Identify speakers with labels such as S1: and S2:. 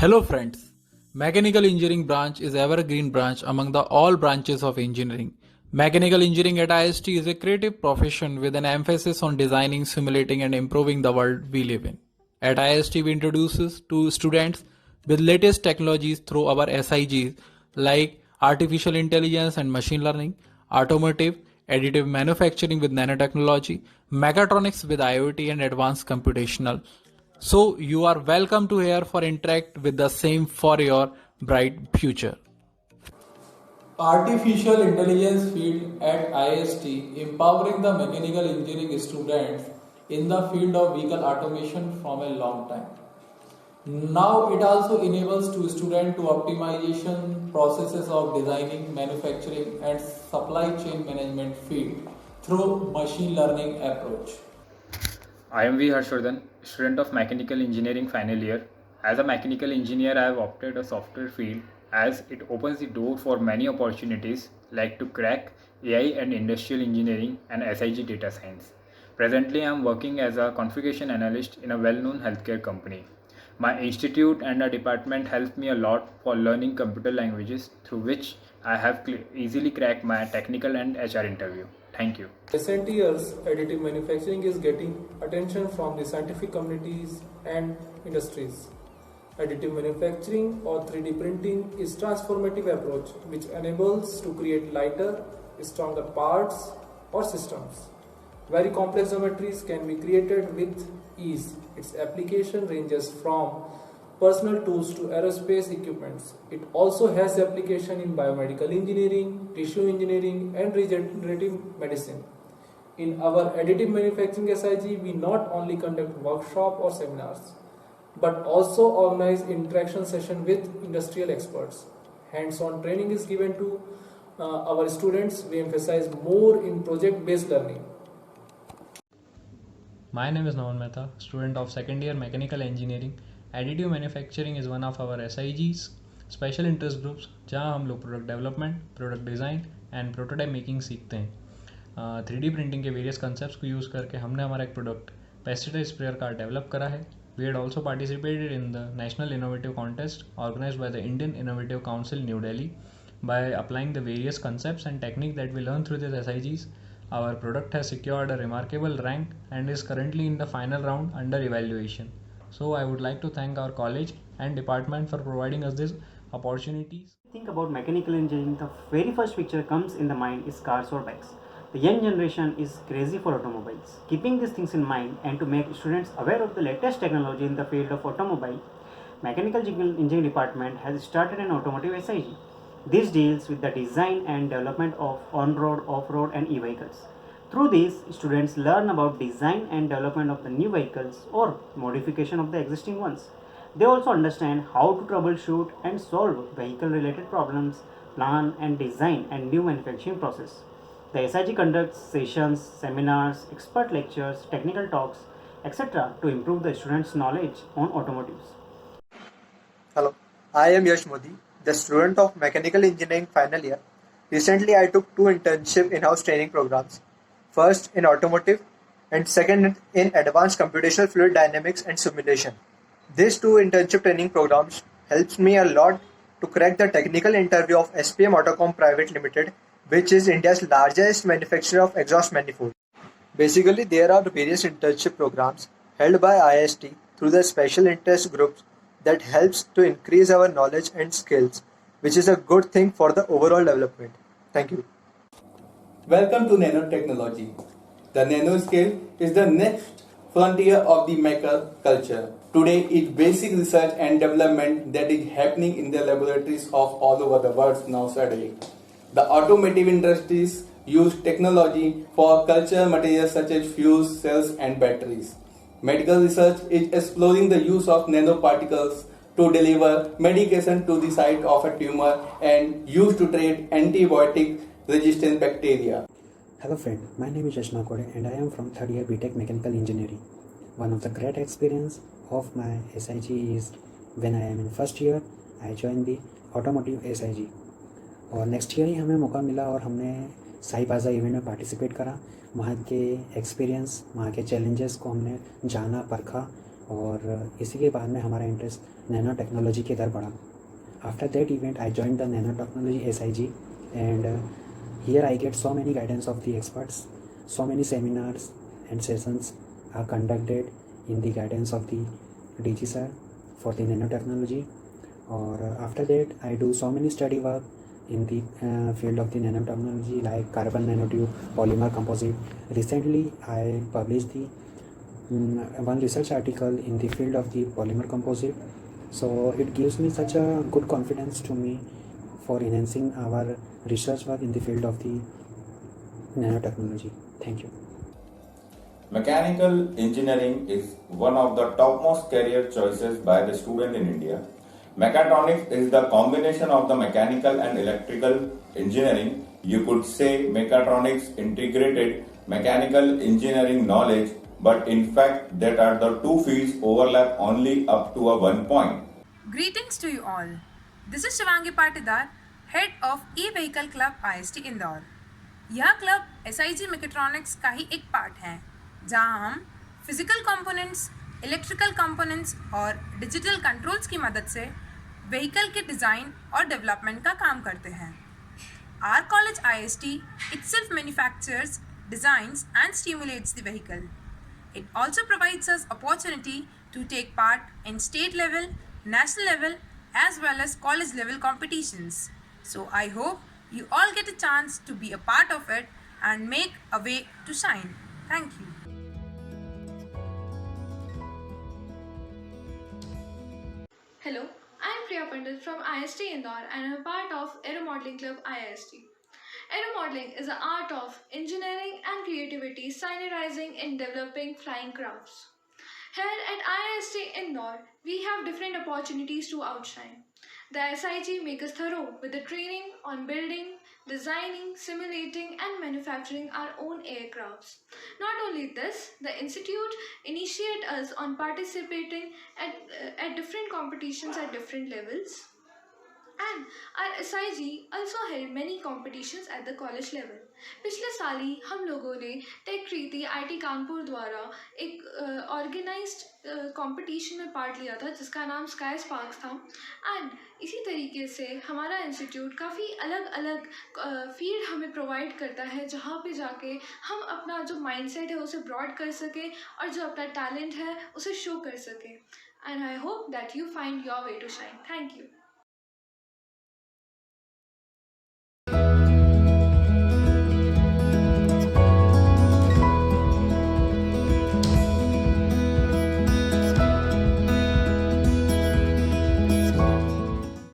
S1: Hello friends. Mechanical engineering branch is evergreen branch among the all branches of engineering. Mechanical engineering at IST is a creative profession with an emphasis on designing, simulating and improving the world we live in. At IST we introduces to students with latest technologies through our SIGs like artificial intelligence and machine learning, automotive, additive manufacturing with nanotechnology, mechatronics with IoT and advanced computational. So you are welcome to here for interact with the same for your bright future. Artificial intelligence field at IST empowering the mechanical engineering students in the field of vehicle automation from a long time. Now it also enables to student to optimization processes of designing, manufacturing and supply chain management field through machine learning approach.
S2: I am V. Harshvardhan, student of Mechanical Engineering final year. As a mechanical engineer, I have opted a software field as it opens the door for many opportunities like to crack AI and industrial engineering and SIG data science. Presently, I am working as a configuration analyst in a well-known healthcare company. My institute and a department helped me a lot for learning computer languages through which I have easily cracked my technical and HR interview. Thank you.
S3: Recent years, additive manufacturing is getting attention from the scientific communities and industries. Additive manufacturing or 3D printing is transformative approach which enables to create lighter, stronger parts or systems. Very complex geometries can be created with ease. Its application ranges from personal tools to aerospace equipments. It also has application in biomedical engineering, tissue engineering and regenerative medicine. In our additive manufacturing SIG, we not only conduct workshop or seminars, but also organize interaction session with industrial experts. Hands-on training is given to our students. We emphasize more in project-based learning.
S4: My name is Naman Mehta, student of second year Mechanical Engineering. Additive Manufacturing is one of our SIGs, Special Interest Groups, जहाँ हम लोग product development, product design and prototype making सीखते हैं. 3D printing के various concept को use करके हमने हमारा एक प्रोडक्ट पेस्टिसाइड स्प्रेयर का डेवलप करा है. We had also participated in the National Innovative Contest organized by the Indian Innovative Council, New Delhi. By applying the various concepts and techniques that we learned through these SIGs, our product has secured a remarkable rank and is currently in the final round under evaluation. So I would like to thank our college and department for providing us these opportunities.
S5: Think about mechanical engineering, the very first picture comes in the mind is cars or bikes. The young generation is crazy for automobiles. Keeping these things in mind and to make students aware of the latest technology in the field of automobile, Mechanical Engineering Department has started an automotive SIG. This deals with the design and development of on-road, off-road and e-vehicles. Through this, students learn about design and development of the new vehicles or modification of the existing ones. They also understand how to troubleshoot and solve vehicle-related problems, plan and design and new manufacturing process. The SIG conducts sessions, seminars, expert lectures, technical talks, etc. to improve the students' knowledge on automotives.
S6: Hello, I am Yash Modi, the student of Mechanical Engineering final year. Recently, I took 2 internship in-house training programs. First in automotive and second in advanced computational fluid dynamics and simulation. These 2 internship training programs helps me a lot to crack the technical interview of SPM Autocom Private Limited, which is India's largest manufacturer of exhaust manifold. Basically, there are various internship programs held by IST through the special interest groups that helps to increase our knowledge and skills, which is a good thing for the overall development. Thank you.
S7: Welcome to nanotechnology. The nanoscale is the next frontier of the maker culture. Today, it's basic research and development that is happening in the laboratories of all over the world nowadays. The automotive industries use technology for culture materials such as fuels, cells and batteries. Medical research is exploring the use of nanoparticles to deliver medication to the site of a tumor and used to treat antibiotic resistant bacteria.
S8: Hello friend, my name is Yashna Kode and I am from 3rd year BTech Mechanical Engineering. One of the great experience of my SIG is when I am in first year, I joined the automotive SIG. और next year ही हमें मौका मिला और हमने साई बाज़ा event में participate करा. वहाँ के एक्सपीरियंस, वहाँ के चैलेंजेस को हमने जाना, परखा और इसी के बाद में हमारा इंटरेस्ट नैनो टेक्नोलॉजी की तरफ बढ़ा. After that event, I joined the nanotechnology SIG, and here I get so many guidance of the experts. So many seminars and sessions are conducted in the guidance of the DG sir for the nanotechnology. Or after that, I do so many study work in the field of the nanotechnology, like carbon nanotube, polymer composite. Recently, I published the one research article in the field of the polymer composite. So it gives me such a good confidence to me for enhancing our research work in the field of the nanotechnology. Thank you.
S9: Mechanical engineering is one of the topmost career choices by the student in India. Mechatronics is the combination of the mechanical and electrical engineering. You could say mechatronics integrated mechanical engineering knowledge, but in fact that are the two fields overlap only up to a one point.
S10: Greetings to you all. This is Shivangi Patidar, head of E-Vehicle Club IST Indore. यह club SIG mechatronics का ही एक part है जहां हम physical components, electrical components और digital controls की मदद से व्हीकल के डिज़ाइन और डेवलपमेंट का काम करते हैं. Our college IST itself manufactures, designs and stimulates the vehicle. It also provides us opportunity to take part in state level, national level as well as college level competitions. So I hope you all get a chance to be a part of it and make a way to shine. Thank you.
S11: Hello, I am Priya Pandit from IST Indore and I am part of Aero Modeling Club IST. Aero modeling is the art of engineering and creativity synergizing in developing flying crafts. Here at IST Indore, we have different opportunities to outshine. The SIG makes us thorough with the training on building, designing, simulating and manufacturing our own aircrafts. Not only this, the institute initiates us on participating at different competitions at different levels. And our SIG also held many competitions at the college level. पिछले साल ही हम लोगों ने take कृति IIT Kanpur द्वारा एक organised competition में part लिया था जिसका नाम स्काई स्पार्क्स था. एंड इसी तरीके से हमारा इंस्टीट्यूट काफ़ी अलग अलग फील्ड हमें प्रोवाइड करता है जहाँ पे जाके हम अपना जो माइंडसेट है उसे ब्रॉड कर सकें और जो अपना टैलेंट है उसे शो कर सकें. And I hope that you find your way to shine. Thank you.